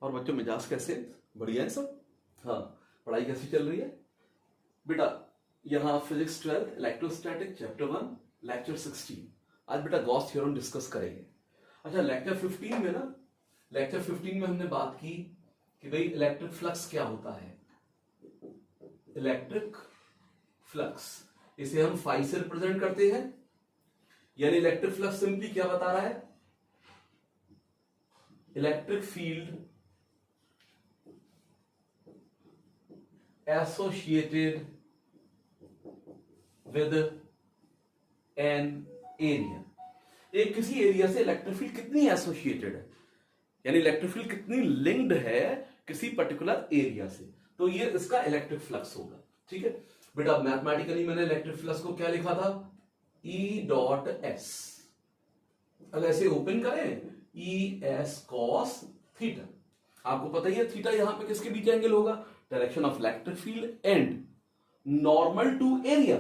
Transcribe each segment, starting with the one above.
और बच्चों मिजाज कैसे? बढ़िया है सब? हाँ, पढ़ाई कैसी चल रही है बेटा? यहाँ फिजिक्स 12 इलेक्ट्रोस्टैटिक चैप्टर 1 लेक्चर 16। आज बेटा गॉस थ्योरम डिस्कस करेंगे। अच्छा, लेक्चर 15 में हमने बात की कि भाई इलेक्ट्रिक फ्लक्स क्या होता है। इलेक्ट्रिक फ्लक्स इसे हम फाई से रिप्रेजेंट करते हैं, यानी इलेक्ट्रिक फ्लक्स सिंपली क्या बता रहा है? Electric field associated with an area. एक किसी एरिया से इलेक्ट्रिक फील्ड कितनी एसोसिएटेड है, यानी इलेक्ट्रिक फील्ड कितनी लिंक्ड है किसी पर्टिकुलर एरिया से, तो ये इसका इलेक्ट्रिक फ्लक्स होगा। ठीक है बेटा, मैथमेटिकली मैंने इलेक्ट्रिक फ्लक्स को क्या लिखा था? E dot S. अगर ऐसे ओपन करें, ई एस कॉस थीटा। आपको पता ही है थीटा यहां पे किसके बीच एंगल होगा? Direction of electric field and normal to area.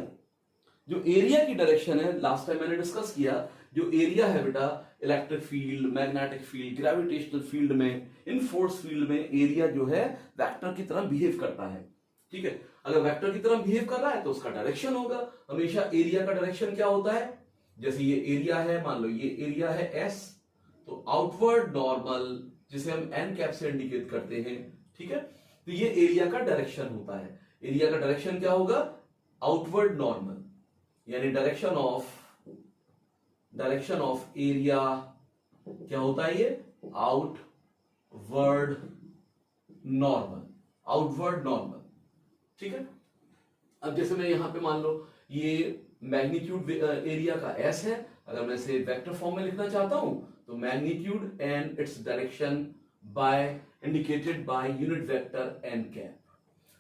जो एरिया की डायरेक्शन है, लास्ट टाइम मैंने डिस्कस किया, जो एरिया है बेटा electric field, magnetic field, gravitational field में, इन फोर्स फील्ड में एरिया जो है वेक्टर की तरह बिहेव करता है। ठीक है, अगर वेक्टर की तरह बिहेव कर रहा है तो उसका डायरेक्शन होगा हमेशा। एरिया का डायरेक्शन क्या होता है? जैसे ये एरिया है, मान लो ये एरिया है एस, तो आउटवर्ड नॉर्मल जिसे हम एन कैप से इंडिकेट करते हैं। ठीक है, तो ये एरिया का डायरेक्शन होता है। एरिया का डायरेक्शन क्या होगा? आउटवर्ड नॉर्मल, यानी डायरेक्शन ऑफ एरिया क्या होता है? ये आउटवर्ड नॉर्मल। ठीक है, अब जैसे मैं यहां पे मान लो ये मैग्नीट्यूड एरिया का एस है, अगर मैं इसे वेक्टर फॉर्म में लिखना चाहता हूं तो magnitude and its direction by indicated by unit vector N cap.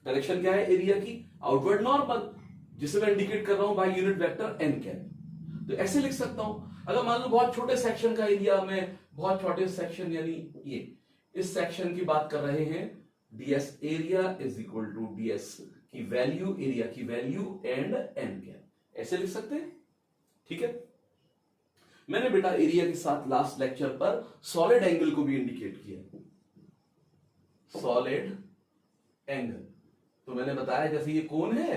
Direction क्या है एरिया की? आउटवर्ड नॉर्मल, जिसे मैं इंडिकेट कर रहा हूं by unit vector N cap. तो ऐसे लिख सकता हूं। अगर मान लो बहुत छोटे सेक्शन का एरिया में, बहुत छोटे सेक्शन यानी ये इस सेक्शन की बात कर रहे हैं, ds area is equal to ds की वैल्यू, एरिया की वैल्यू एंड n कैप, ऐसे लिख सकते हैं। ठीक है, मैंने बेटा एरिया के साथ लास्ट लेक्चर पर सॉलिड एंगल को भी इंडिकेट किया। सॉलिड एंगल तो मैंने बताया जैसे ये कोन है,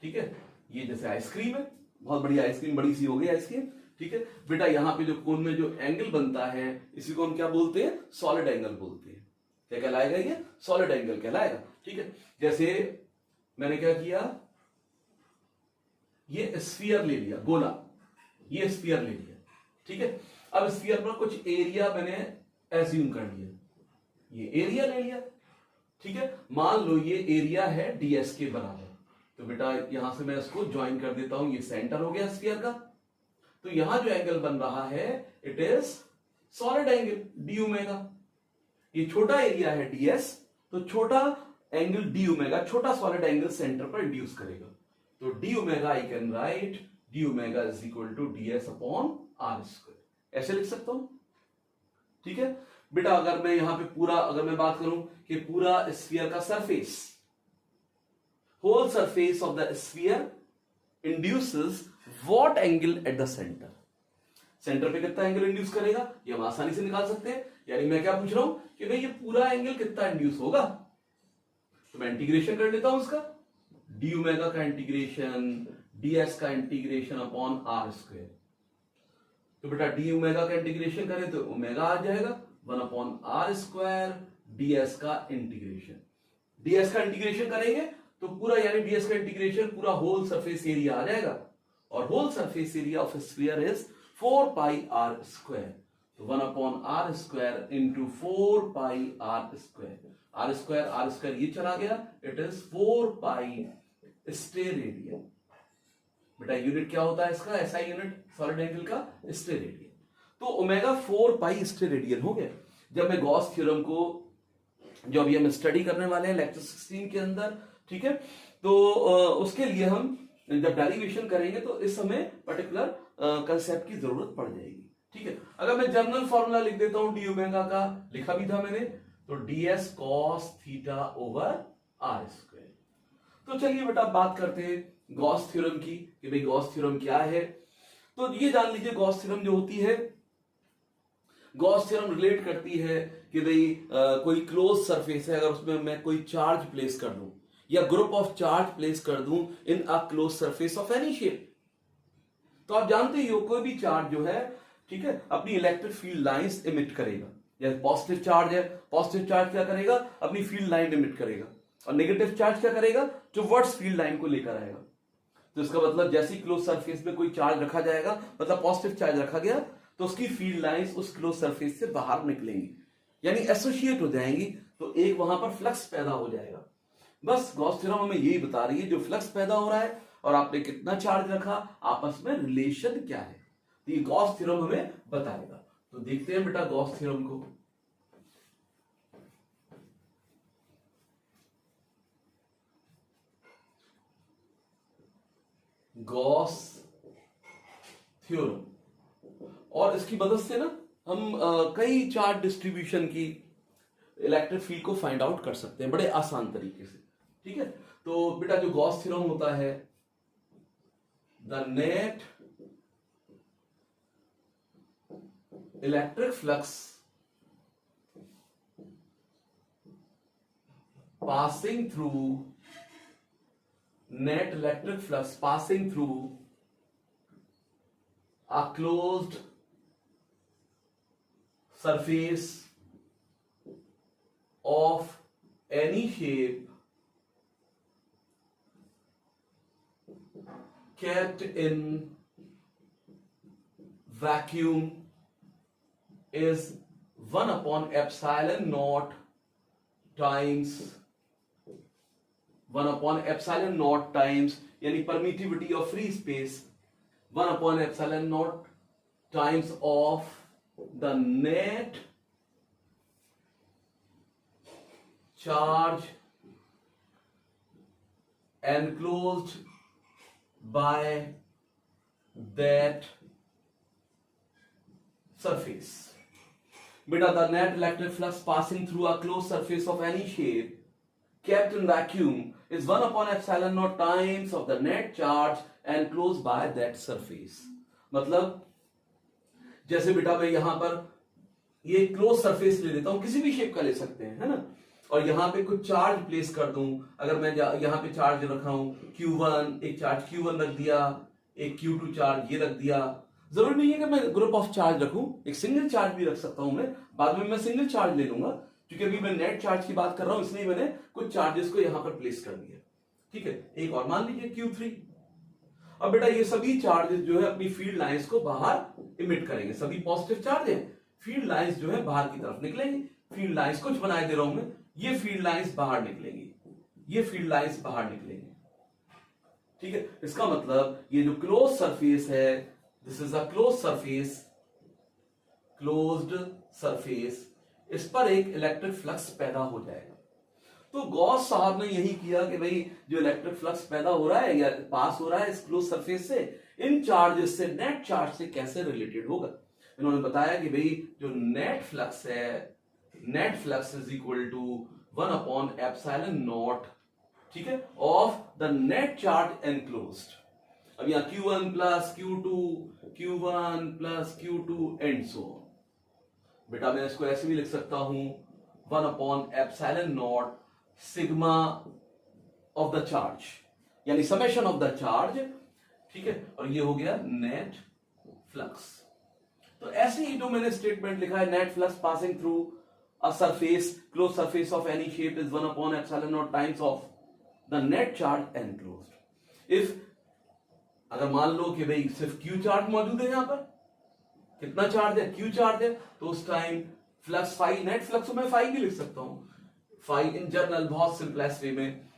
ठीक है, ये जैसे आइसक्रीम है, बहुत बड़ी आइसक्रीम, बड़ी सी हो गई आइसक्रीम। ठीक है बेटा, यहां पे जो कोन में जो एंगल बनता है इसी को हम क्या बोलते हैं? सॉलिड एंगल बोलते हैं। क्या कहलाएगा? ये सॉलिड एंगल कहलाएगा। ठीक है, जैसे मैंने क्या किया, ये स्फीयर ले लिया, गोला, ये स्फीयर ले लिया। ठीक है, अब स्फीयर पर कुछ एरिया मैंने एज्यूम कर लिया, ये एरिया ले लिया। ठीक है, मान लो ये एरिया है ds के बराबर, तो बेटा यहां से मैं इसको ज्वाइन कर देता हूं, ये सेंटर हो गया स्फीयर का। तो यहां जो एंगल बन रहा है it is solid angle D omega. ये छोटा एरिया है ds, तो छोटा एंगल डी ओमेगा, छोटा सॉलिड एंगल सेंटर पर इंड्यूस करेगा। तो D omega I can write D omega is equal to ds upon are square, ऐसे लिख सकता हूं। ठीक है बेटा, अगर मैं यहां पे पूरा, अगर मैं बात करूं कि पूरा स्फीयर का surface, whole surface of the sphere induces what angle at the center. Center पे कितना एंगल इंड्यूस करेगा ये हम आसानी से निकाल सकते हैं। यानी मैं क्या पूछ रहा हूं कि भाई ये पूरा एंगल कितना इंड्यूस होगा, तो मैं इंटीग्रेशन कर लेता हूं इसका, डी ओमेगा का इंटीग्रेशन, ds का इंटीग्रेशन अपॉन आर स्क्वायर। तो बेटा डी ओमेगा का इंटीग्रेशन करें तो ओमेगा आ जाएगा 1 अपॉन आर स्क्वायर, ds का इंटीग्रेशन। ds का इंटीग्रेशन करेंगे तो पूरा, यानी ds का इंटीग्रेशन पूरा होल सरफेस एरिया आ जाएगा, और whole surface area of sphere is 4 pi R square. तो 1 upon are square into 4 pi R square. R square ये चला गया, इट इज 4 पाई स्टेरेडियन। बेटा यूनिट क्या होता है इसका? ऐसा यूनिट सॉलिड एंगल का स्टेरेडियन। तो ओमेगा 4 पाई स्टेरेडियन हो गया। जब मैं गॉस थ्योरम को, जो अभी हम स्टडी करने वाले हैं लेक्चर 16 के अंदर, ठीक है, तो उसके लिए हम जब डेरिवेशन करेंगे तो इस समय पर्टिकुलर कंसेप्ट की जरूरत पड़ जाएगी। ठीक है, अगर मैं जनरल फॉर्मूला लिख देता हूं डी ओमेगा का, लिखा भी था मैंने, तो ds cos theta over are square. तो चलिए बेटा बात करते हैं गॉस थ्योरम की कि भाई गॉस थ्योरम क्या है। तो ये जान लीजिए गॉस थ्योरम जो होती है, गॉस थ्योरम रिलेट करती है कि भाई कोई क्लोज सरफेस है, अगर उसमें मैं कोई चार्ज प्लेस कर दूं या ग्रुप ऑफ चार्ज प्लेस कर दूं in a close surface of any shape, तो आप जानते ही हो कोई भी चार्ज जो है, ठीक है, अपनी इलेक्ट्रिक फील्ड लाइंस इमिट करेगा। जैसे पॉजिटिव चार्ज है, पॉजिटिव चार्ज क्या करेगा, अपनी फील्ड लाइन इमिट करेगा, और नेगेटिव चार्ज क्या करेगा, टुवर्ड्स फील्ड लाइन को लेकर आएगा। तो इसका मतलब जैसे ही क्लोज सरफेस में कोई चार्ज रखा जाएगा, मतलब पॉजिटिव चार्ज रखा गया, तो उसकी फील्ड लाइंस उस क्लोज सरफेस से बाहर निकलेंगी, यानी एसोसिएट हो जाएंगी, तो एक वहां पर फ्लक्स पैदा हो जाएगा। बस गॉस थ्योरम हमें यही बता रही है, जो फ्लक्स पैदा हो रहा है और आपने कितना चार्ज रखा, आपस में रिलेशन क्या है, तो ये गॉस थ्योरम हमें बताएगा। तो देखते हैं बेटा गॉस थ्योरम को। गॉस थ्योरम, और इसकी मदद से ना हम कई चार्ज डिस्ट्रीब्यूशन की इलेक्ट्रिक फील्ड को फाइंड आउट कर सकते हैं बड़े आसान तरीके से। ठीक है, तो बेटा जो गॉस थ्योरम होता है, the net electric flux passing through net electric flux passing through a closed surface of any shape kept in vacuum is 1 upon epsilon naught times 1 upon epsilon naught times यानी permittivity of free space 1 upon epsilon naught times of the net charge enclosed by that surface. Beta, the net electric flux passing through a closed surface of any shape kept in vacuum is 1 upon epsilon naught times of the net charge enclosed by that surface. मतलब जैसे बेटा मैं यहां पर ये close surface ले लेता हूं, किसी भी शेप का ले सकते हैं, है ना, और यहां पे कुछ चार्ज प्लेस कर दूं, अगर मैं यहां पे चार्ज रखा हूं Q1, एक चार्ज Q1 रख दिया, एक Q2 चार्ज ये रख दिया, जरूरी नहीं है कि मैं ग्रुप ऑफ चार्ज रखूं, एक सिंगल चार्ज भी रख सकता हूं मैं, बाद में मैं सिंगल चार्ज ले लूंगा, क्योंकि अभी मैं नेट चार्ज की बात कर रहा हूं, इसलिए मैंने कुछ चार्जेस को यहां पर प्लेस कर दिया। ठीक है, एक और मान लीजिए Q3। अब बेटा ये सभी चार्जेस जो है अपनी फील्ड लाइंस को बाहर इमिट करेंगे, सभी पॉजिटिव चार्ज है, फील्ड लाइंस जो है बाहर की तरफ निकलेंगी, फील्ड लाइंस कुछ बनाए दे रहा हूं मैं, ये फील्ड लाइंस बाहर निकलेंगी, ये फील्ड लाइंस बाहर निकलेंगी। ठीक है, इसका मतलब ये जो क्लोज सरफेस है, this is a close surface, closed surface, इस पर एक इलेक्ट्रिक फ्लक्स पैदा हो जाएगा। तो गॉस साहब ने यही किया कि भाई जो इलेक्ट्रिक फ्लक्स पैदा हो रहा है या पास हो रहा है इस क्लोज सरफेस से, इन चार्जेस से नेट चार्ज से कैसे रिलेटेड होगा। इन्होंने बताया कि भाई जो नेट फ्लक्स है, net flux is equal to 1 upon epsilon naught, ठीक है, of the net charge enclosed. अब यहां Q1 plus Q2, Q1 plus Q2 and so on. बेटा मैं इसको ऐसे भी लिख सकता हूं 1 upon epsilon naught sigma of the charge, यानी समेशन ऑफ द चार्ज, ठीक है, और ये हो गया नेट फ्लक्स। तो ऐसे ही जो मैंने स्टेटमेंट लिखा है, net flux passing through a surface, close surface of any shape is 1 upon epsilon not times of the net charge enclosed. If अगर मान लो कि भाई सिर्फ Q चार्ज मौजूद है, यहां पर कितना चार्ज है, Q चार्ज है, तो उस time flux phi, net flux मैं फाई भी लिख सकता हूं, फाई इन जनरल बहुत सिंपलेस्ट वे में,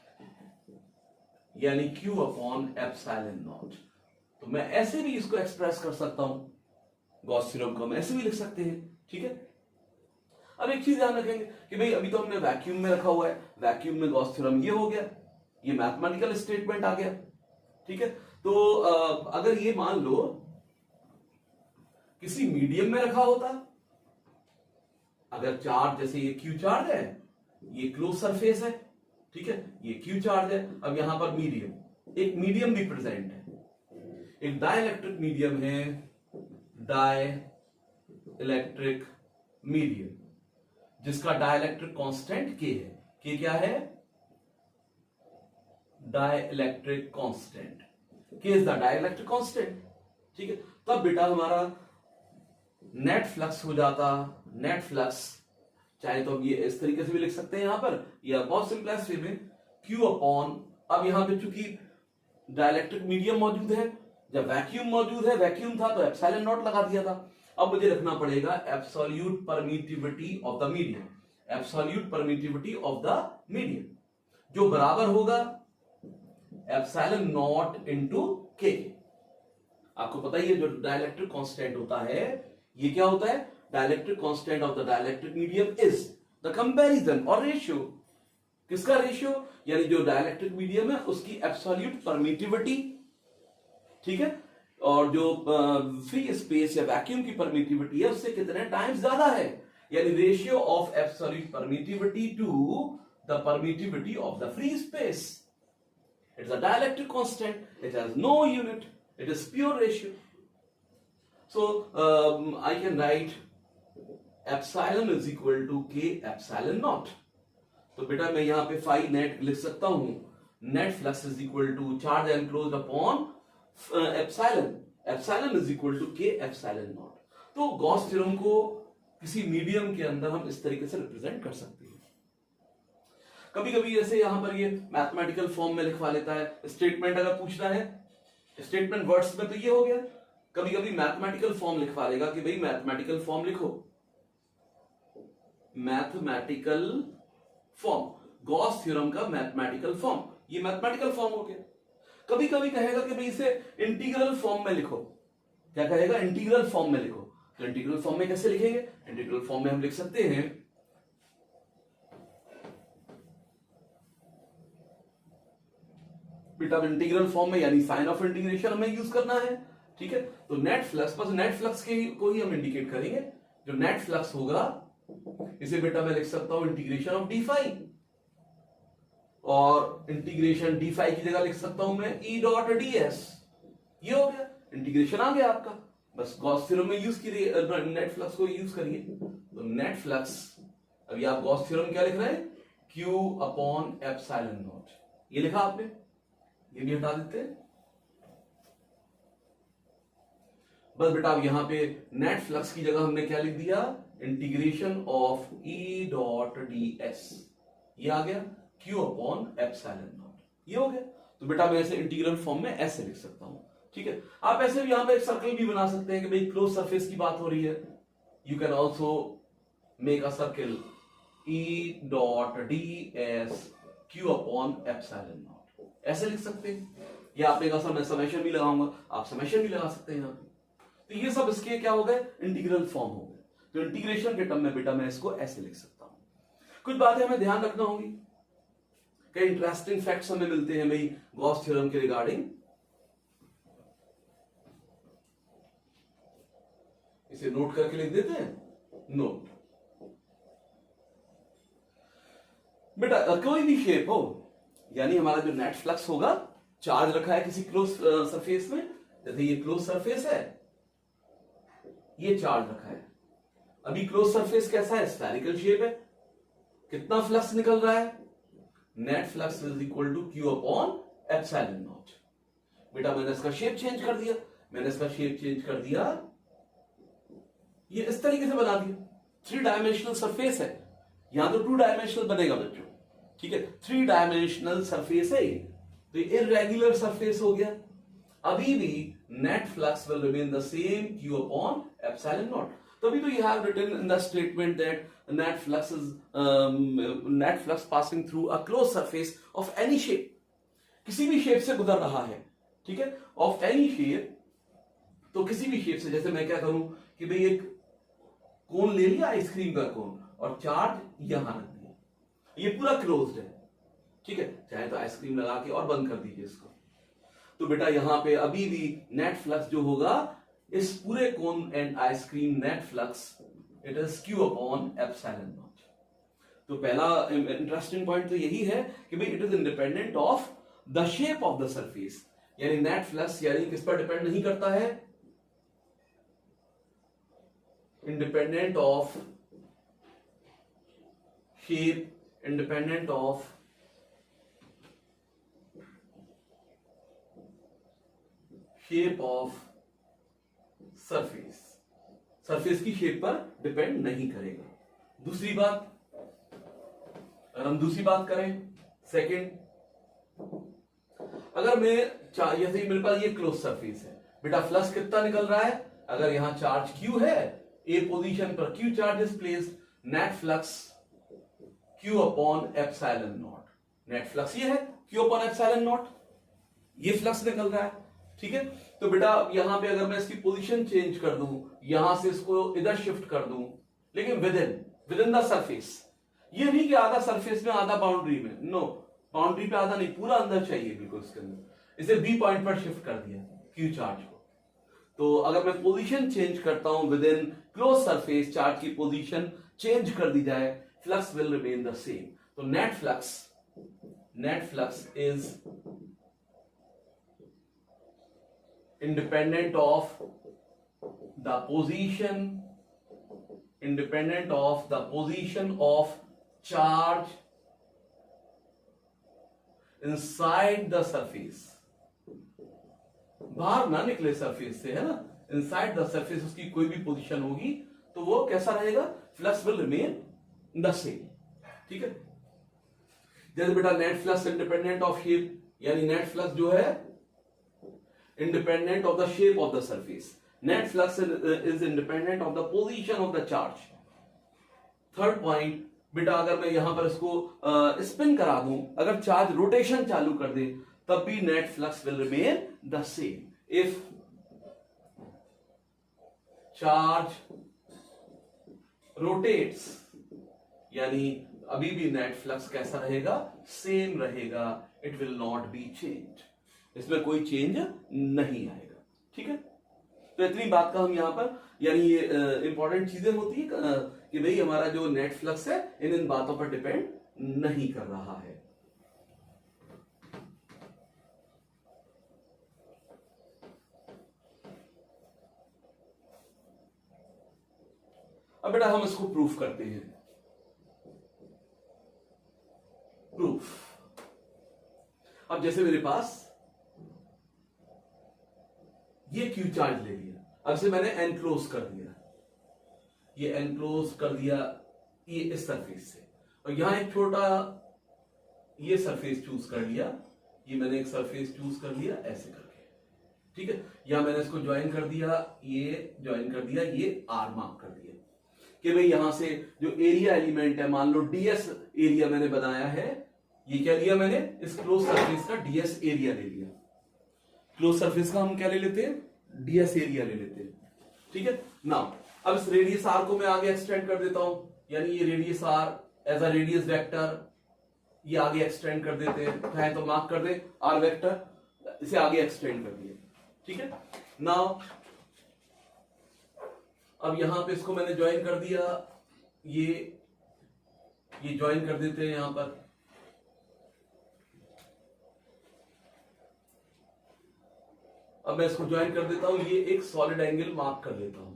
यानी Q अपॉन एप्सिलॉन नॉट। तो मैं ऐसे भी इसको एक्सप्रेस कर सकता हूं, गॉस थ्योरम को हम ऐसे भी लिख सकते हैं। ठीक है, अब एक चीज ध्यान रखेंगे कि भाई अभी तो हमने वैक्यूम में रखा हुआ है, वैक्यूम में गॉस थ्योरम ये हो गया, ये मैथमेटिकल स्टेटमेंट आ गया। ठीक है, तो अगर ये मान लो किसी मीडियम में रखा होता, अगर चार्ज जैसे ये Q चार्ज है, ये क्लोज सरफेस है, ठीक है, ये Q चार्ज है, अब यहां पर मीडियम, एक मीडियम भी प्रेजेंट है, एक डाई इलेक्ट्रिक मीडियम है, डाई इलेक्ट्रिक मीडियम, जिसका डाइलेक्ट्रिक कांस्टेंट K है। K क्या है? Dielectric constant. K is the dielectric constant. ठीक है, तब बेटा हमारा नेट फ्लक्स हो जाता, नेट फ्लक्स चाहे तो अब ये इस तरीके से भी लिख सकते हैं यहां पर, या बहुत सिंपलेस्ट वे में Q अपॉन, अब यहां पे चूंकि डाइलेक्ट्रिक मीडियम मौजूद है, जब वैक्यूम मौजूद है, वैक्यूम था तो एप्सिलॉन नॉट लगा दिया था। अब मुझे रखना पड़ेगा absolute permittivity of the medium, absolute permittivity of the medium, जो बराबर होगा एप्सिलॉन नॉट इनटू K। आपको पता ही है जो डाइलेक्ट्रिक कांस्टेंट होता है, ये क्या होता है? Dielectric constant of the dielectric medium is the comparison और रेशियो। किसका रेशियो? यानी जो डाइलेक्ट्रिक मीडियम है उसकी एब्सोल्यूट परमिटिविटी, ठीक है, और जो फ्री स्पेस या वैक्यूम की परमिटिविटी है उससे कितने टाइम्स ज्यादा है, यानी ratio of absolute permittivity to the permittivity of the free space. It's a dielectric constant, it has no unit, it is pure ratio. So I can write epsilon is equal to K epsilon naught. तो बेटा मैं यहां पे phi net लिख सकता हूं, net flux is equal to charge enclosed upon epsilon, epsilon is equal to K epsilon naught. तो Gauss theorem को किसी मीडियम के अंदर हम इस तरीके से रिप्रेजेंट कर सकते हैं। कभी कभी जैसे यहां पर ये मैथमेटिकल फॉर्म में लिखवा लेता है, स्टेटमेंट अगर पूछना है स्टेटमेंट वर्ड्स में तो ये हो गया, कभी कभी मैथमेटिकल फॉर्म लिखवा लेगा कि भाई मैथमेटिकल फॉर्म लिखो, मैथमेटिकल फॉर्म, गॉस थ्योरम का मैथमेटिकल फॉर्म, ये मैथमेटिकल फॉर्म हो गया। कभी कभी कहेगा कि भाई इसे इंटीग्रल फॉर्म में लिखो, क्या कहेगा? इंटीग्रल फॉर्म में लिखो। तो इंटीग्रल फॉर्म में कैसे लिखेंगे? इंटीग्रल फॉर्म में हम लिख सकते हैं बेटा इंटीग्रल फॉर्म में, यानी साइन ऑफ इंटीग्रेशन हमें यूज करना है। ठीक है, तो नेट फ्लक्स, बस नेट फ्लक्स को ही हम इंडिकेट करेंगे। जो नेट फ्लक्स होगा इसे बेटा मैं लिख सकता हूं इंटीग्रेशन ऑफ डी फाई, और इंटीग्रेशन डी फाई की जगह लिख सकता हूं मैं ई डॉट डी एस। ये हो गया, इंटीग्रेशन आ गया आपका। बस गॉस थ्योरम में यूज करिए, नेट फ्लक्स को यूज करिए। तो नेट फ्लक्स, अभी आप गॉस थ्योरम क्या लिख रहे हैं? Q अपॉन एप्सिलॉन नॉट, ये लिखा आपने, ये भी हटा देते हैं। बस बेटा अब यहां पे नेट फ्लक्स की जगह हमने क्या लिख दिया? Integration of E dot d S, ये आ गया Q अपॉन एप्सिलॉन नॉट, ये हो गया। तो बेटा मैं ऐसे इंटीग्रल फॉर्म में ऐसे लिख सकता हूं। ठीक है, आप ऐसे भी यहां पे एक सर्कल भी बना सकते हैं कि भाई क्लोज सरफेस की बात हो रही है, you can also make a circle E dot d S Q upon epsilon not, ऐसे लिख सकते हैं। या आपने कहा मैं समेशन भी लगाऊंगा, आप समेशन भी लगा सकते हैं यहाँ पे। तो ये सब इसके क्या हो गए? इंटीग्रल फॉर्म हो गए। तो इंटीग्रेशन के टर्म में बेटा मैं इसको ऐसे लिख सकता हूं। कुछ बातें हमें ध्यान रखना होगी, कई इंटरेस्टिंग फैक्ट्स हमें मिलते हैं भाई गॉस थ्योरम के रिगार्डिंग। इसे नोट करके लिख देते हैं, नोट। बेटा कोई भी शेप हो, यानी हमारा जो नेट फ्लक्स होगा, चार्ज रखा है किसी क्लोज सरफेस में, जैसे ये क्लोज सरफेस है, ये चार्ज रखा है। अभी क्लोज सरफेस कैसा है? स्फेरिकल शेप है। कितना फ्लक्स निकल रहा है? Net flux is equal to Q upon epsilon naught. बेटा मैंने इसका शेप चेंज कर दिया, मैंने इसका शेप चेंज कर दिया, ये इस तरीके से बना दिया। 3 डायमेंशनल सरफेस है, यहां तो 2 डायमेंशनल बनेगा बच्चों। ठीक है, 3 डायमेंशनल सरफेस है, तो ये इरेगुलर सरफेस हो गया। अभी भी net flux will remain the same Q upon epsilon naught. तभी तो you have written in the statement that net flux is net flux passing through a close surface of any shape, किसी भी shape से गुजर रहा है। ठीक है, ऑफ एनी शेप, तो किसी भी शेप से, जैसे मैं क्या करूं कि भाई एक कोन ले लिया, आइसक्रीम का कोन, और चार्ज यहां रख दिया, ये पूरा क्लोज्ड है। ठीक है, चाहे तो आइसक्रीम लगा के और बंद कर दीजिए इसको। तो बेटा यहां पे अभी भी नेट फ्लक्स जो होगा इस पूरे cone and ice cream net flux, it is Q upon epsilon naught. तो पहला इंटरेस्टिंग पॉइंट तो यही है कि भाई it is independent of the shape of the surface, यानी नेट फ्लक्स यानी किस पर डिपेंड नहीं करता है? Independent of shape independent of surface, surface की शेप पर डिपेंड नहीं करेगा। दूसरी बात, अगर हम दूसरी बात करें, सेकंड, अगर मैं जैसे मेरे पास ये क्लोज सरफेस है बेटा, फ्लक्स कितना निकल रहा है, अगर यहां चार्ज Q है, ए पोजीशन पर Q charge is placed, net flux Q upon epsilon not, net flux ये है Q अपॉन एप्सिलॉन नॉट, ये फ्लक्स निकल रहा है। ठीक है, तो बेटा यहां पे अगर मैं इसकी पोजीशन चेंज कर दूं, यहां से इसको इधर शिफ्ट कर दूं, लेकिन विद इन द सरफेस, ये नहीं कि आधा सरफेस में आधा बाउंड्री में, नो, बाउंड्री पे आधा नहीं, पूरा अंदर चाहिए बिल्कुल इसके अंदर, इसे बी पॉइंट पर शिफ्ट कर दिया Q चार्ज को। तो अगर मैं पोजीशन चेंज करता हूं within close surface, charge की पोजीशन चेंज कर दी जाए, flux will remain the same. तो net flux is independent of the position of charge inside the surface, बाहर ना निकले सरफेस से, है ना, इनसाइड द सरफेस उसकी कोई भी पोजीशन होगी तो वो कैसा रहेगा, flux will remain the same. ठीक है, जैसे बेटा net flux independent of shape, यानी नेट फ्लक्स जो है independent of the shape of the surface, net flux is independent of the position of the charge। Third point बेटा, अगर मैं यहां पर इसको स्पिन करा दूं, अगर चार्ज रोटेशन चालू कर दे, तब भी net flux will remain the same. If charge rotates, यानी अभी भी नेट फ्लक्स कैसा रहेगा, सेम रहेगा, it will not be change, इसमें कोई चेंज नहीं आएगा। ठीक है, तो इतनी बात का हम यहां पर, यानी ये इंपॉर्टेंट चीजें होती है कि भाई हमारा जो नेट फ्लक्स है इन बातों पर डिपेंड नहीं कर रहा है। अब बेटा हम इसको प्रूफ करते हैं। प्रूफ, अब जैसे मेरे पास ये Q चार्ज ले लिया, अब से मैंने एनक्लोज कर दिया, ये एनक्लोज कर दिया ये इस सरफेस से, और यहां एक छोटा ये सरफेस चूज कर लिया, ये मैंने एक सरफेस चूज कर लिया ऐसे करके। ठीक है, यहां मैंने इसको ज्वाइन कर दिया, ये ज्वाइन कर दिया, ये R मार्क कर दिया कि भाई यहां से जो एरिया एलिमेंट है, मान लो DS एरिया मैंने बनाया है, ये क्या लिया मैंने, इस क्लोज सरफेस का DS एरिया ले लिया। क्लोज सरफेस का हम क्या ले लेते हैं, DS एरिया ले लेते हैं। ठीक है, नाउ अब इस रेडियस R को मैं आगे एक्सटेंड कर देता हूं, यानी ये radius R as a radius vector, ये आगे एक्सटेंड कर देते हैं, चाहे तो मार्क कर दे R वेक्टर, इसे आगे एक्सटेंड कर दिया। ठीक है, नाउ अब यहां पे इसको मैंने ज्वाइन कर दिया, ये ज्वाइन कर देते हैं यहां पर, अब मैं इसको ज्वाइन कर देता हूं, ये एक सॉलिड एंगल मार्क कर लेता हूं,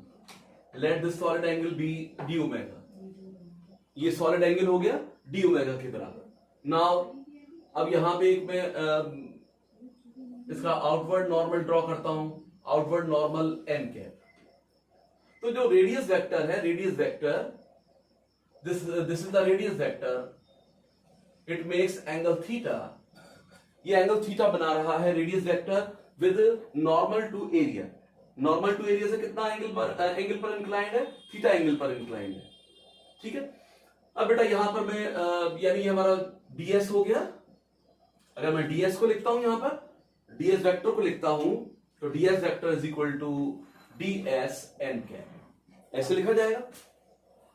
let this solid angle be d omega, ये सॉलिड एंगल हो गया डी ओमेगा के बराबर। नाउ अब यहां पे एक मैं इसका आउटवर्ड नॉर्मल ड्रॉ करता हूं, आउटवर्ड नॉर्मल एन कैप। तो जो रेडियस वेक्टर है, radius vector, this is the radius vector, it makes angle theta, ये एंगल थीटा बना रहा है radius vector with normal to area. Normal to area से कितना एंगल पर इंक्लाइंड है, थीटा एंगल पर इंक्लाइंड है। ठीक है, अब बेटा यहां पर मैं यानी हमारा ds हो गया, अगर मैं ds को लिखता हूं, यहां पर ds वेक्टर को लिखता हूं, तो ds vector is equal to ds n cap, ऐसे लिखा जाएगा।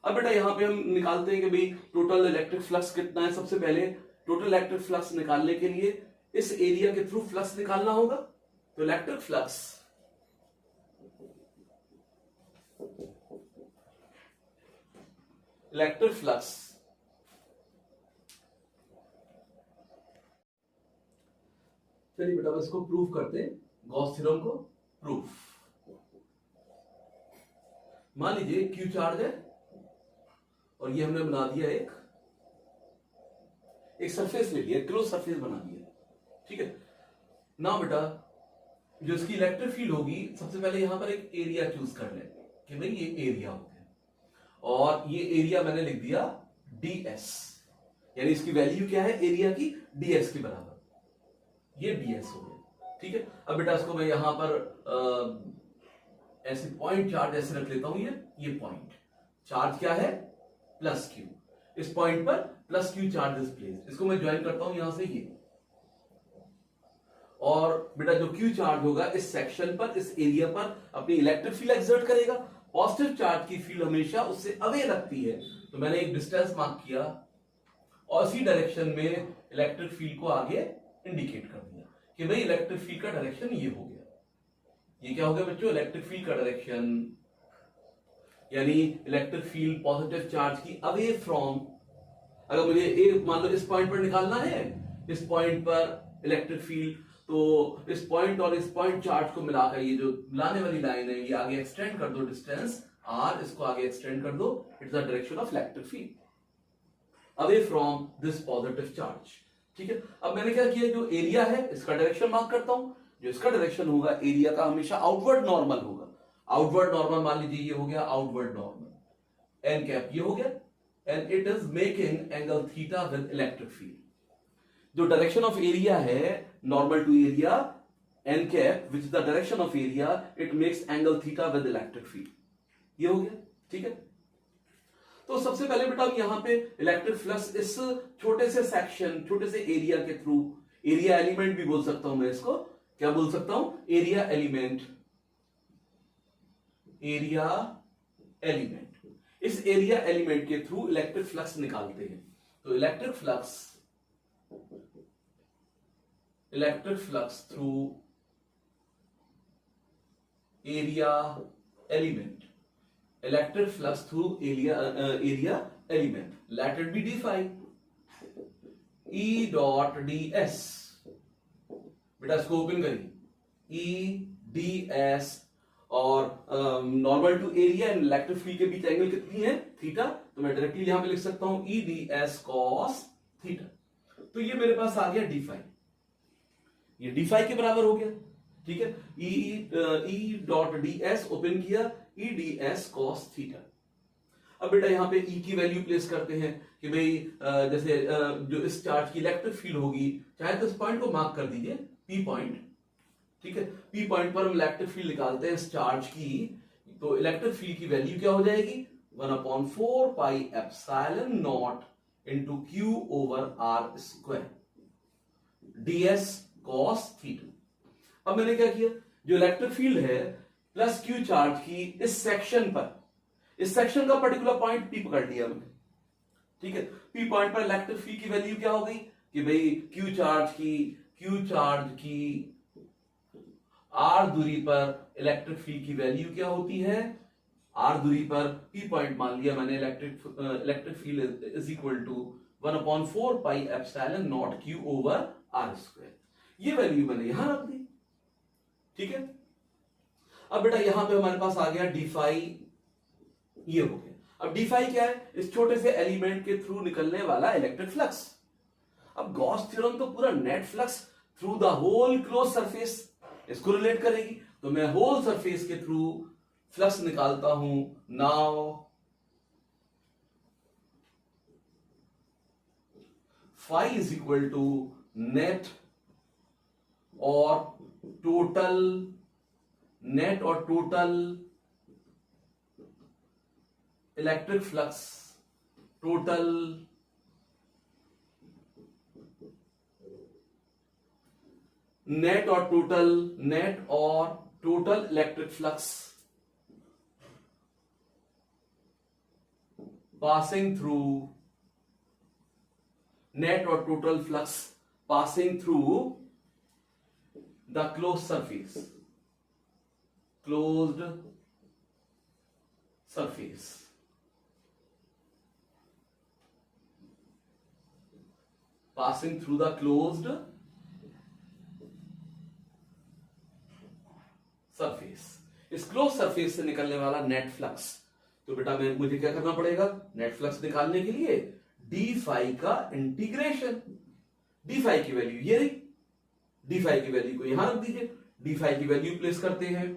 अब बेटा यहां पे हम निकालते हैं कि भाई टोटल इलेक्ट्रिक फ्लक्स कितना है। सबसे पहले टोटल इलेक्ट्रिक फ्लक्स निकालने के लिए इस एरिया के थ्रू फ्लक्स निकालना होगा, तो इलेक्ट्रिक फ्लक्स चलिए बेटा अब इसको प्रूफ करते हैं, गॉस थ्योरम को प्रूफ। मान लीजिए Q चार्ज है और ये हमने बना दिया एक एक सरफेस ले लिया, क्लोज सरफेस बना दिया, ठीक है ना बेटा। जो इसकी इलेक्ट्रिक फील्ड होगी, सबसे पहले यहां पर एक एरिया चूज कर ले कि भाई ये एरिया हो गया, और ये एरिया मैंने लिख दिया ds, यानी इसकी वैल्यू क्या है एरिया की, ds के बराबर, ये ds हो गया, ठीक है। अब बेटा इसको मैं यहां पर ऐसे पॉइंट चार्ज ऐसे रख लेता हूं, ये पॉइंट चार्ज क्या है प्लस क्यू, इस पॉइंट पर plus Q charge is placed, इसको मैं ज्वाइन करता हूं यहां से ये, और बेटा जो क्यू चार्ज होगा इस सेक्शन पर, इस एरिया पर अपनी इलेक्ट्रिक फील्ड एक्सर्ट करेगा। पॉजिटिव चार्ज की फील्ड हमेशा उससे अवे लगती है, तो मैंने एक डिस्टेंस मार्क किया और इसी डायरेक्शन में इलेक्ट्रिक फील्ड को आगे इंडिकेट कर दिया कि भाई इलेक्ट्रिक फील्ड का डायरेक्शन ये हो गया। ये क्या हो गया बच्चों, इलेक्ट्रिक फील्ड का डायरेक्शन, यानी इलेक्ट्रिक फील्ड पॉजिटिव चार्ज की अवे फ्रॉम, अगर मुझे एक मान लो इस पॉइंट पर निकालना है, इस पॉइंट पर इलेक्ट्रिक फील्ड, तो इस पॉइंट और इस पॉइंट चार्ज को मिलाकर ये जो मिलाने वाली लाइन है, ये आगे एक्सटेंड कर दो डिस्टेंस r, इसको आगे एक्सटेंड कर दो, it's the direction of electric field away from this positive charge, ठीक है। अब मैंने क्या किया, जो एरिया है इसका डायरेक्शन मार्क करता हूं, जो इसका डायरेक्शन होगा एरिया का हमेशा आउटवर्ड नॉर्मल होगा, आउटवर्ड नॉर्मल मान लीजिए ये हो गया आउटवर्ड नॉर्मल, एन कैप ये हो गया, and it is making angle theta with electric field. जो डायरेक्शन ऑफ एरिया है normal to area, n cap which is the direction of area, it makes angle theta with electric field, ये हो गया, ठीक है। तो सबसे पहले बेटा यहां पे इलेक्ट्रिक फ्लक्स इस छोटे से सेक्शन, छोटे से एरिया के थ्रू, एरिया एलिमेंट भी बोल सकता हूं मैं इसको, क्या बोल सकता हूं, एरिया एलिमेंट, एरिया एलिमेंट, इस एरिया एलिमेंट के थ्रू इलेक्ट्रिक फ्लक्स निकालते हैं। तो electric flux through area element, electric flux through area element, let it be d phi, E dot d s, बेटा इसको ओपन करिए, E डी एस, और normal to area and electric field के बीच angle कितनी है, थीटा, तो मैं डायरेक्टली यहां पे लिख सकता हूं E d s cos theta. तो ये मेरे पास आ गया डी फाई, ये डी फाई के बराबर हो गया, ठीक है। E dot d S open किया, E d s cos theta. अब बेटा यहां पे E की वैल्यू प्लेस करते हैं कि भाई जैसे जो इस चार्ज की इलेक्ट्रिक फील्ड होगी, चाहे तो इस पॉइंट को मार्क कर दीजिए P पॉइंट, ठीक है। P पॉइंट पर हम इलेक्ट्रिक फील्ड निकालते हैं इस चार्ज की, तो इलेक्ट्रिक फील्ड की वैल्यू क्या हो जाएगी, 1/4 pi epsilon not into Q over R square ds cos theta. अब मैंने क्या किया, जो इलेक्ट्रिक फील्ड है प्लस Q चार्ज की इस सेक्शन पर, इस सेक्शन का पर्टिकुलर पॉइंट P पकड़ लिया मैंने, ठीक है। P पॉइंट पर इलेक्ट्रिक फील्ड की वैल्यू क्या हो गई कि भाई Q चार्ज की R दूरी पर इलेक्ट्रिक फील्ड की वैल्यू क्या होती है, R दूरी पर P पॉइंट मान लिया मैंने, electric field is equal to 1/4 pi epsilon naught Q over R square, ये वैल्यू मैंने यहां रख दी, ठीक है। अब बेटा यहां पे हमारे पास आ गया डी फाई, ये हो गया। अब डी फाई क्या है, इस छोटे से एलिमेंट के थ्रू निकलने वाला इलेक्ट्रिक फ्लक्स। अब गॉस थ्योरम तो पूरा net flux through the whole close surface इसको रिलेट करेगी, तो मैं होल सरफेस के थ्रू फ्लक्स निकालता हूं। Now phi is equal to net और total electric flux, total net और total electric flux passing through, net और total flux passing through the closed surface, passing through the closed surface, इस close surface से निकलने वाला net flux. तो बेटा मुझे क्या करना पड़ेगा, नेट फ्लक्स निकालने के लिए डी फाई का इंटीग्रेशन। डी फाई की वैल्यू ये रही, डी फाई की वैल्यू को यहां रख दीजिए, डी फाई की वैल्यू प्लेस करते हैं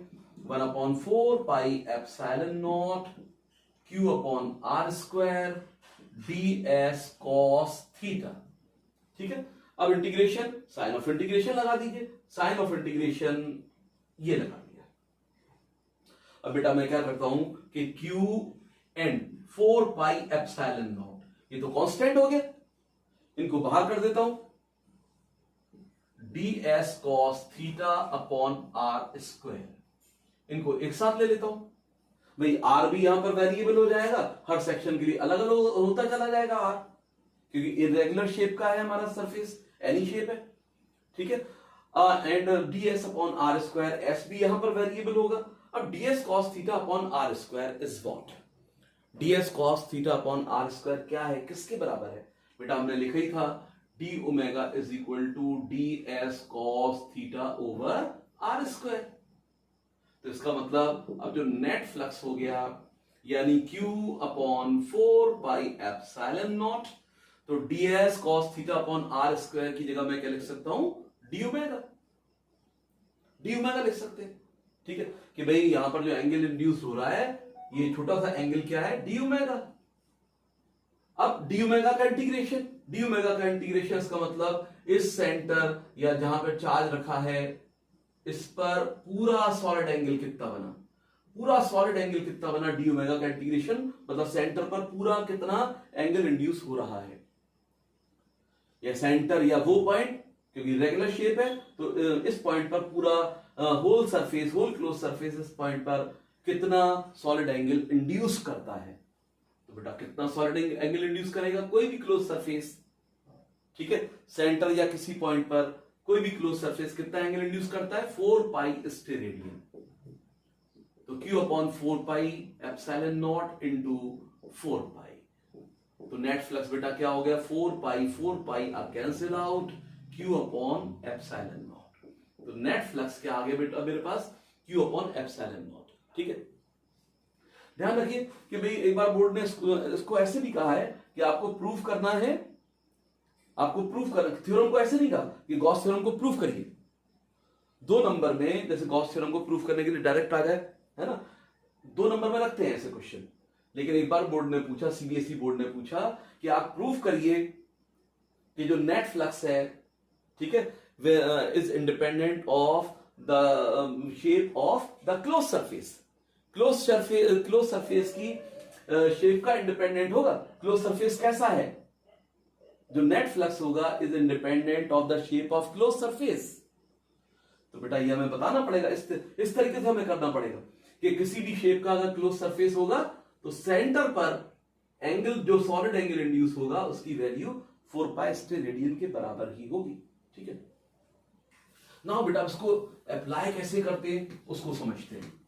1/4 pi epsilon naught q upon are square d s cos theta. ठीक है, अब इंटीग्रेशन, साइन ऑफ इंटीग्रेशन लगा दीजिए, साइन ऑफ इंटीग्रेशन ये लगा दिया। अब बेटा मैं क्या करता हूं कि Q and 4 pi epsilon not, ये तो कांस्टेंट हो गया, इनको बाहर कर देता हूं, d s cos theta upon are square, इनको एक साथ ले लेता हूं। भाई आर भी यहां पर वेरिएबल हो जाएगा, हर सेक्शन के लिए अलग अलग होता चला जाएगा आर, क्योंकि इरेगुलर शेप का है हमारा सरफेस, एनी शेप है। ठीक है, and d s upon are square, s भी यहां पर वेरिएबल होगा। अब d s cos theta upon are square is what, d s cos theta upon are square क्या है, किसके बराबर है बेटा, हमने लिखा ही था d omega is equal to d s cos theta over are square. तो इसका मतलब अब जो नेट फ्लक्स हो गया यानी Q upon 4 pi epsilon naught, तो d s cos theta upon are square की जगह मैं क्या लिख सकता हूं, डी ओमेगा, डी ओमेगा लिख सकते हैं। ठीक है, कि भाई यहां पर जो एंगल इंड्यूस हो रहा है ये छोटा सा एंगल क्या है, डी ओमेगा। अब डी ओमेगा का इंटीग्रेशन, डी ओमेगा का इंटीग्रेशन इसका मतलब इस सेंटर या जहां पर चार्ज रखा है इस पर पूरा सॉलिड एंगल कितना बना, पूरा सॉलिड एंगल कितना बना, डी ओमेगा का इंटीग्रेशन मतलब सेंटर पर पूरा कितना एंगल इंड्यूस हो रहा है, या सेंटर या वो पॉइंट, क्योंकि रेगुलर शेप है तो इस पॉइंट पर पूरा whole surface, whole close surface इस पॉइंट पर कितना सॉलिड एंगल इंड्यूस करता है। तो बेटा कितना सॉलिड एंगल इंड्यूस करेगा, कोई भी क्लोज सरफेस, ठीक है, सेंटर या किसी पॉइंट पर कोई भी क्लोज सरफेस कितना एंगल इंड्यूस करता है, 4 पाई स्टेरेडियन। तो Q upon 4 pi epsilon naught into 4 pi, तो नेट फ्लक्स बेटा क्या हो गया, 4 pi r cancel out, Q upon epsilon naught. तो नेट फ्लक्स क्या आ गया बेटा मेरे पास, Q अपॉन एप्सिलॉन नॉट। ठीक है, ध्यान रखिए कि भाई एक बार बोर्ड ने इसको ऐसे भी कहा है कि आपको प्रूफ करना है, आपको प्रूफ कर, थ्योरम को ऐसे नहीं कहा कि गॉस थ्योरम को प्रूफ करिए 2 नंबर में, जैसे गॉस थ्योरम को प्रूफ करने के लिए डायरेक्ट आ जाए, है ना, 2 नंबर में रखते हैं ऐसे क्वेश्चन। लेकिन एक बार बोर्ड ने पूछा, सीबीएसई बोर्ड ने पूछा कि आप प्रूफ करिए कि जो नेट फ्लक्स है, ठीक है, is independent of the shape of the close surface. Close surface की शेप का इंडिपेंडेंट होगा। क्लोज सरफेस कैसा है, जो नेट फ्लक्स होगा is independent of the shape of close surface. तो बेटा ये हमें बताना पड़ेगा, इस तरीके से हमें करना पड़ेगा कि किसी भी शेप का अगर क्लोज सरफेस होगा तो सेंटर पर एंगल, जो सॉलिड एंगल इंड्यूस होगा उसकी वैल्यू 4 पाई स्टेरेडियन के बराबर ही होगी। ठीक है, नाउ बेटा इसको अप्लाई कैसे करते हैं उसको समझते हैं।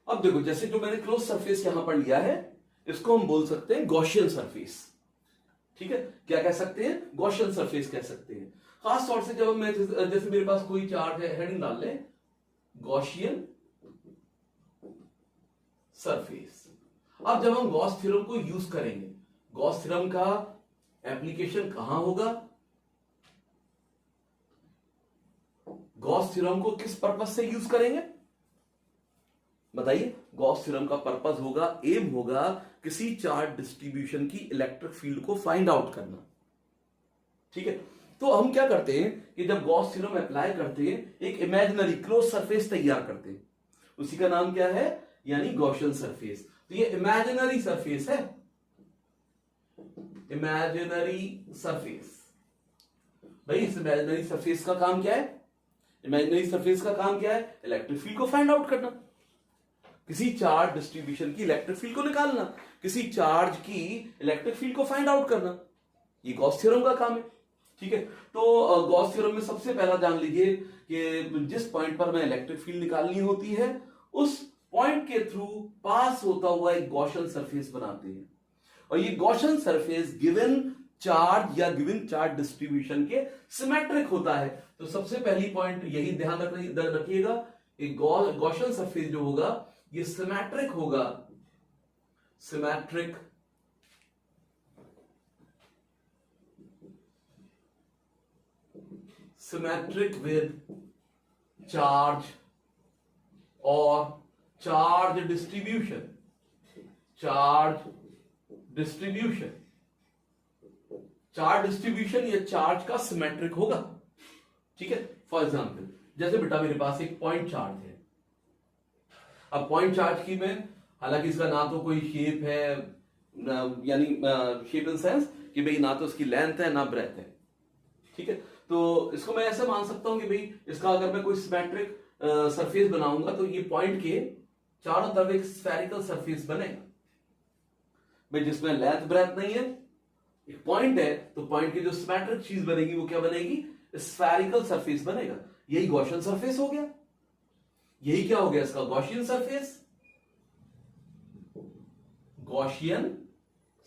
अब देखो, जैसे जो मैंने क्लोज सरफेस यहां पर लिया है इसको हम बोल सकते हैं गॉसियन सरफेस। ठीक है, क्या कह सकते हैं, गॉसियन सरफेस कह सकते हैं। खास तौर से जब मैं, जैसे मेरे पास कोई चार्ट है, हेडिंग डाल ले गॉसियन सरफेस। अब जब हम गॉस थ्योरम को यूज करेंगे, गॉस थ्योरम का एप्लीकेशन कहां होगा, गॉस थ्योरम को किस पर्पज से यूज करेंगे बताइए। गॉस थ्योरम का पर्पस होगा, एम होगा किसी चार्ज डिस्ट्रीब्यूशन की इलेक्ट्रिक फील्ड को फाइंड आउट करना। ठीक है, तो हम क्या करते हैं कि जब गॉस थ्योरम अप्लाई करते हैं एक इमेजिनरी क्लोज सरफेस तैयार करते हैं, उसी का नाम क्या है, यानी गॉसियन सरफेस। तो ये इमेजिनरी सरफेस है, इमेजिनरी सरफेस। भाई इस इमेजिनरी सरफेस का काम क्या है, इमेजिनरी सरफेस का काम क्या है, इलेक्ट्रिक फील्ड को फाइंड आउट करना, किसी चार्ज डिस्ट्रीब्यूशन की इलेक्ट्रिक फील्ड को निकालना, किसी चार्ज की इलेक्ट्रिक फील्ड को फाइंड आउट करना, ये गॉस थ्योरम का काम है। ठीक है, तो गॉस थ्योरम में सबसे पहला जान लीजिए कि जिस पॉइंट पर मैं इलेक्ट्रिक फील्ड निकालनी होती है उस पॉइंट के थ्रू पास होता हुआ एक गॉसियन सरफेस बनाते हैं, और ये गॉसियन सरफेस गिवन चार्ज या गिवन चार्ज डिस्ट्रीब्यूशन के सिमेट्रिक होता है। तो सबसे पहली पॉइंट यही ध्यान रखिएगा, एक गॉसियन सरफेस जो होगा ये सिमेट्रिक होगा, सिमेट्रिक विद चार्ज और चार्ज डिस्ट्रीब्यूशन, चार्ज डिस्ट्रीब्यूशन या चार्ज का सिमेट्रिक होगा। ठीक है, फॉर एग्जाम्पल जैसे बेटा मेरे पास एक पॉइंट चार्ज है। अब पॉइंट चार्ज की मैं, हालांकि इसका ना तो कोई शेप है, यानी शेप इन सेंस कि भाई ना तो इसकी लेंथ है ना ब्रेथ है। ठीक है, तो इसको मैं ऐसे मान सकता हूं कि भाई इसका अगर मैं कोई सिमेट्रिक सरफेस बनाऊंगा तो ये पॉइंट के चारों तरफ एक स्फेरिकल सरफेस बनेगा भाई, जिसमें लेंथ ब्रेथ नहीं है, एक पॉइंट है, तो पॉइंट की जो सिमेट्रिक चीज बनेगी वो क्या बनेगी, स्फेरिकल सरफेस बनेगा। यही गॉसियन सरफेस हो गया। यही क्या हो गया इसका, गॉसियन सरफेस, गॉसियन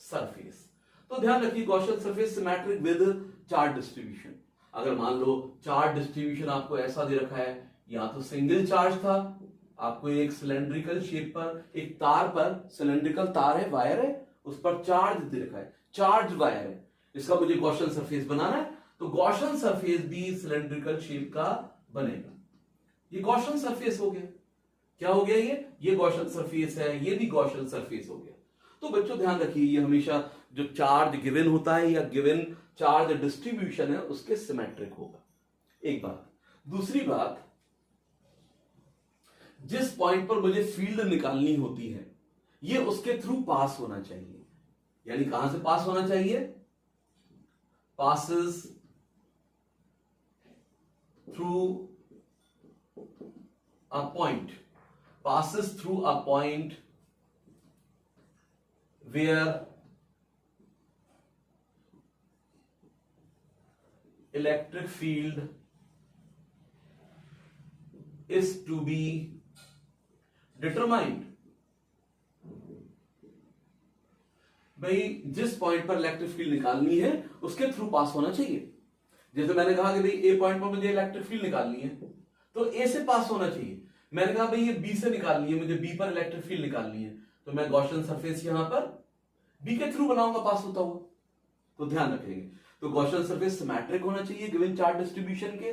सरफेस। तो ध्यान रखिए Gaussian surface symmetric with charge distribution. अगर मान लो चार्ज डिस्ट्रीब्यूशन आपको ऐसा दे रखा है, या तो सिंगल चार्ज था, आपको एक सिलेंड्रिकल शेप पर, एक तार पर, सिलेंड्रिकल तार है, वायर है, उस पर चार्ज दे रखा है, चार्ज वायर है, इसका मुझे गॉसियन सरफेस बनाना है, तो गॉसियन सरफेस भी सिलेंड्रिकल शेप का बनेगा। ये गॉसियन सरफेस हो गया। क्या हो गया ये गॉसियन सरफेस है, ये भी गॉसियन सरफेस हो गया। तो बच्चों ध्यान रखिए, ये हमेशा जो चार्ज गिवन होता है या गिवन चार्ज डिस्ट्रीब्यूशन है उसके सिमेट्रिक होगा। एक बात। दूसरी बात, जिस पॉइंट पर मुझे फील्ड निकालनी होती है ये उसके थ्रू पास होना चाहिए। यानी कहां से पास होना चाहिए, passes through a point, passes through a point where electric field is to be determined। भाई जिस पॉइंट पर इलेक्ट्रिक फील्ड निकालनी है उसके थ्रू पास होना चाहिए। जैसे मैंने कहा कि भाई ए पॉइंट पर मुझे इलेक्ट्रिक फील्ड निकालनी है तो ए से पास होना चाहिए। मैंने कहा भाई ये बी से निकालनी है, मुझे बी पर इलेक्ट्रिक फील्ड निकालनी है, तो मैं गॉसियन सरफेस यहां पर बी के थ्रू बनाऊंगा पास होता हुआ। तो ध्यान रखेंगे, तो गॉसियन सरफेस सिमेट्रिक होना चाहिए गिवन चार्ज डिस्ट्रीब्यूशन के,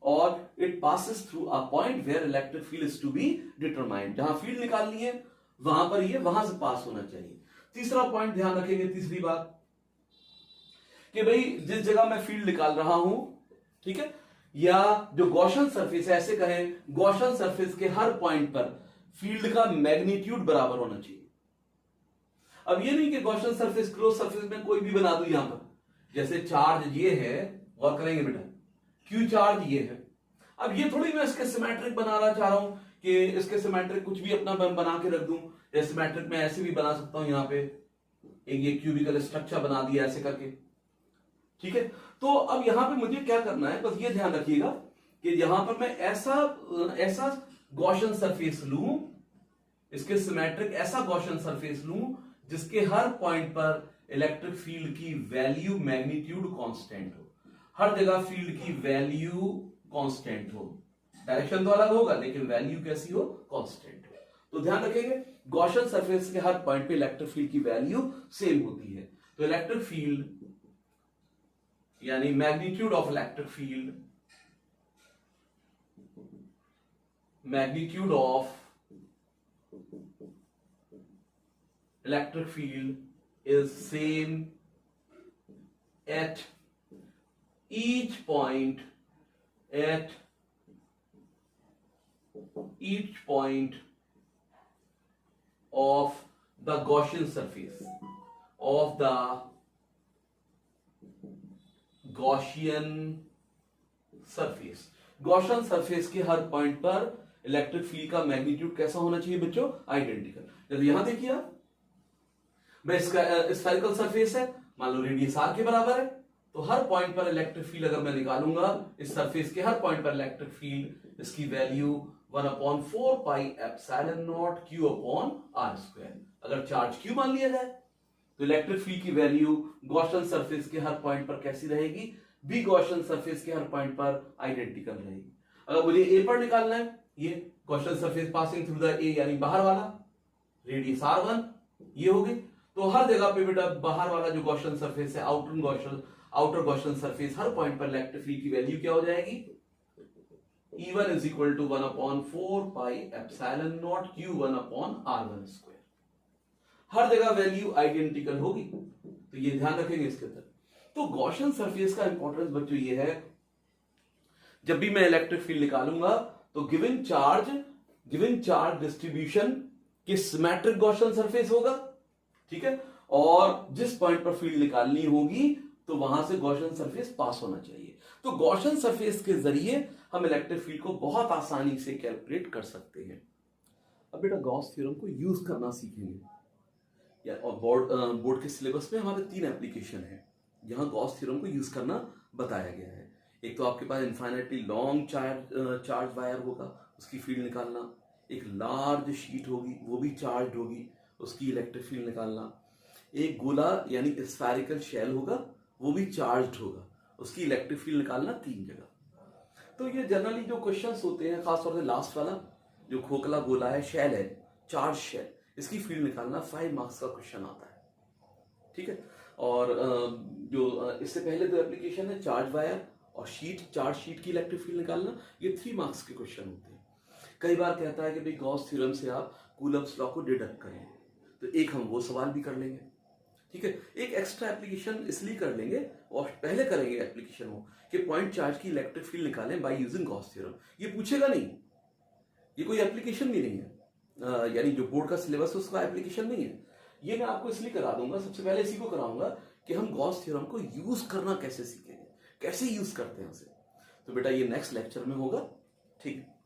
और it passes through a point where electric field is to be determined. जहां फील्ड निकालनी है वहां पर ये वहां से पास होना चाहिए। तीसरा पॉइंट ध्यान रखेंगे, तीसरी बात कि भाई जिस जगह मैं फील्ड निकाल रहा हूं, ठीक है, या जो गॉसियन सरफेस है, ऐसे कहें गॉसियन सरफेस के हर पॉइंट पर फील्ड का मैग्नीट्यूड बराबर होना चाहिए। अब ये नहीं कि गॉसियन सरफेस क्लोज सरफेस में कोई भी बना दूं, यहां पर जैसे चार्ज ये है, और करेंगे बेटा क्यू चार्ज ये है। अब ये थोड़ी मैं इसके सिमेट्रिक बनाना चाह रहा हूं कि इसके सिमेट्रिक कुछ भी अपना बना के रख दूं, या सिमेट्रिक में ऐसे भी बना सकता हूं, यहां पे एक ये क्यूबिकल स्ट्रक्चर बना दिया ऐसे करके। ठीक है, तो अब यहां पे मुझे क्या करना है, बस ये ध्यान रखिएगा कि यहां पर मैं ऐसा गॉसियन सरफेस लूं, इसके सिमेट्रिक ऐसा गॉसियन सरफेस लूं जिसके हर पॉइंट पर इलेक्ट्रिक फील्ड की वैल्यू मैग्नीट्यूड कांस्टेंट हो। हर जगह फील्ड की वैल्यू कांस्टेंट हो, डायरेक्शन तो अलग होगा लेकिन वैल्यू कैसी हो, कांस्टेंट हो। तो ध्यान रखेंगे गॉसियन सरफेस के हर पॉइंट पे इलेक्ट्रिक फील्ड की वैल्यू सेम होती है। तो इलेक्ट्रिक फील्ड यानी magnitude of electric field, magnitude of electric field is same at each point, at each point of the Gaussian surface, of the Gaussian surface। Gaussian surface के हर point पर electric field का magnitude कैसा होना चाहिए बच्चों, identical. जैसे यहां देखिए आप, मैं इसका स्फेरिकल सरफेस है, मान लो रेडियस आर के बराबर है, तो हर पॉइंट पर इलेक्ट्रिक फील्ड अगर मैं निकालूंगा इस सरफेस के हर पॉइंट पर इलेक्ट्रिक फील्ड, इसकी value 1/4 pi epsilon not Q/r²। अगर चार्ज Q मान लिया जाए तो इलेक्ट्रिक फील्ड की वैल्यू गॉसियन सरफेस के हर पॉइंट पर कैसी रहेगी, बी गॉसियन सरफेस के हर पॉइंट पर आइडेंटिकल रहेगी। अगर मुझे ए पर निकालना है, ये Gaussian surface passing through the ए यानी बाहर वाला, रेडियस r1 ये हो गई। तो हर जगह पे बेटा बाहर वाला जो गॉसियन सरफेस है, आउटर गॉसियन सरफेस, हर पॉइंट पर इलेक्ट्रिक फील्ड की वैल्यू क्या हो जाएगी, E1 is equal to 1/4 pi epsilon naught Q1 upon R1 square। हर जगह वैल्यू आइडेंटिकल होगी, तो ये ध्यान रखेंगे इसके अंदर। तो गॉसियन सरफेस का इंपॉर्टेंस बच्चों ये है, जब भी मैं इलेक्ट्रिक फील्ड निकालूंगा तो गिवन चार्ज डिस्ट्रीब्यूशन की सिमेट्रिक गॉसियन सरफेस होगा, ठीक है, और जिस पॉइंट पर फील्ड निकालनी होगी तो वहां से गॉसियन सरफेस पास होना चाहिए। तो गॉसियन सरफेस के जरिए हम इलेक्ट्रिक फील्ड को बहुत आसानी से कैलकुलेट कर सकते हैं। अब बेटा गॉस थ्योरम को यूज करना सीखेंगे, या और बोर्ड के सिलेबस में हमारे 3 एप्लीकेशन है जहां गॉस थ्योरम को यूज करना बताया गया है। एक तो आपके पास इनफाइनाइटली लॉन्ग चार्ज वायर होगा, उसकी फील्ड निकालना। एक लार्ज शीट होगी, वो भी चार्ज होगी, उसकी इलेक्ट्रिक फील्ड निकालना। एक गोला यानी स्फेरिकल शेल होगा, वो भी चार्ज्ड होगा, उसकी इलेक्ट्रिक फील्ड निकालना 3 जगह। तो ये जनरली जो क्वेश्चंस होते हैं, खासतौर से लास्ट वाला जो खोखला गोला है, शेल है, चार्ज शेल, इसकी फील्ड निकालना 5 मार्क्स का क्वेश्चन आता है, ठीक है। और जो इससे पहले 2 एप्लीकेशन है, चार्ज वायर और चार्ज शीट की इलेक्ट्रिक फील्ड निकालना, ये 3 मार्क्स के क्वेश्चन होते हैं। कई बार कहता है कि भाई गॉस थ्योरम से आप कूलम्ब्स लॉ को डिडक्ट करें, तो एक हम वो सवाल भी कर लेंगे, ठीक है। एक एक्स्ट्रा एप्लीकेशन इसलिए कर लेंगे और पहले करेंगे एप्लीकेशन वो कि पॉइंट चार्ज की इलेक्ट्रिक फील्ड निकालें बाय यूजिंग गॉस थ्योरम। ये पूछेगा नहीं, ये कोई एप्लीकेशन भी नहीं है, यानी जो बोर्ड का सिलेबस है उसका एप्लीकेशन नहीं है। ये मैं आपको इसलिए करा दूंगा, सबसे पहले इसी को कराऊंगा कि हम गॉस थ्योरम को यूज करना कैसे सीखेंगे, कैसे यूज करते हैं उसे। तो बेटा ये नेक्स्ट लेक्चर में होगा, ठीक है।